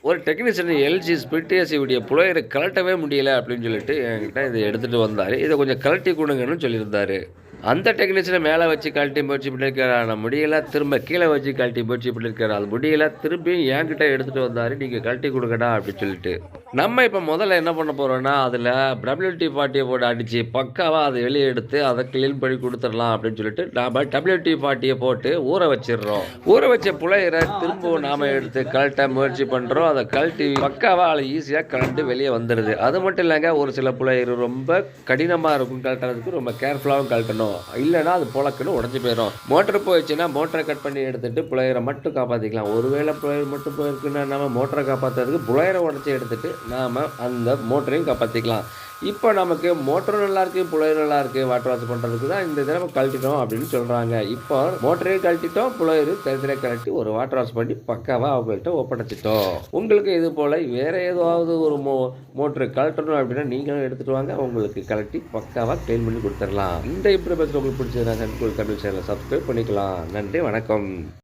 ஒரு technician LG split ஏசியுடைய புளையரை கழட்டவே முடியல அப்படின்னு சொல்லிட்டு என்கிட்ட இதை எடுத்துகிட்டு வந்தார். இதை கொஞ்சம் கழட்டி கொடுங்கன்னு சொல்லியிருந்தாரு. அந்த டெக்னீஷியனை மேலே வச்சு கழட்டி முயற்சி பண்ணியிருக்காரு. ஆனால் முடியல. திரும்ப கீழே வச்சு கழட்டி முயற்சி பண்ணியிருக்காரு. அது முடியல. திரும்பியும் என்கிட்ட எடுத்துகிட்டு வந்தார். நீங்கள் கழட்டி கொடுங்கடா அப்படின்னு சொல்லிட்டு. நம்ம இப்போ முதல்ல என்ன பண்ண போகிறோம்னா, அதில் WD-40 போட்டு அடித்து பக்காவாக அதை வெளியே எடுத்து அதை க்ளீன் பண்ணி கொடுத்துடலாம் அப்படின்னு சொல்லிட்டு நாம் WD-40 போட்டு ஊற வச்சிடுறோம். ஊற வச்ச புளையரை திரும்பவும் நாம் எடுத்து கழட்ட முயற்சி பண்ணுறோம். அதை கழட்டி பக்காவாக அதை ஈஸியாக கழட்டு வெளியே வந்துடுது. அது மட்டும் இல்லைங்க, ஒரு சில புளையர் ரொம்ப கடினமாக இருக்கும் கழட்டுறதுக்கு. ரொம்ப கேர்ஃபுல்லாகவும் கழட்டணும். இல்லைன்னா அது பொழக்குன்னு உடஞ்சி போயிடும். மோட்டர் போயிடுச்சுன்னா மோட்டரை கட் பண்ணி எடுத்துட்டு புளையரை மட்டும் காப்பாற்றிக்கலாம். ஒருவேளை புளையர் மட்டும் போயிருக்குன்னா நம்ம மோட்டரை காப்பாற்றுறதுக்கு புளையரை உடச்சி எடுத்துட்டு நாம் அந்த மோட்டரையும் காப்பாற்றிக்கலாம். இப்போ நமக்கு மோட்டரும் நல்லாயிருக்கு, புளையர் நல்லாயிருக்கு. வாட்டர் வாஷ் பண்ணுறதுக்கு தான் இந்த தடவை கழட்டிட்டோம் அப்படின்னு சொல்கிறாங்க. இப்போ மோட்டரையும் கழட்டிட்டோம், புளையர் தனித்தனியாக கழட்டி ஒரு வாட்டர் வாஷ் பண்ணி பக்காவாக அவங்கள்ட்ட ஒப்படைச்சிட்டோம். உங்களுக்கு இது போல் வேறு ஏதாவது ஒரு மோட்டரை கழட்டணும் அப்படின்னா நீங்களும் எடுத்துகிட்டு வாங்க. உங்களுக்கு கழட்டி பக்காவாக க்ளீன் பண்ணி கொடுத்துடலாம். இந்த இம்ப்ரூவ்மெண்ட்ஸ் உங்களுக்கு பிடிச்சதுன்னா தமிழ் சேனலை சப்ஸ்கிரைப் பண்ணிக்கலாம். நன்றி, வணக்கம்.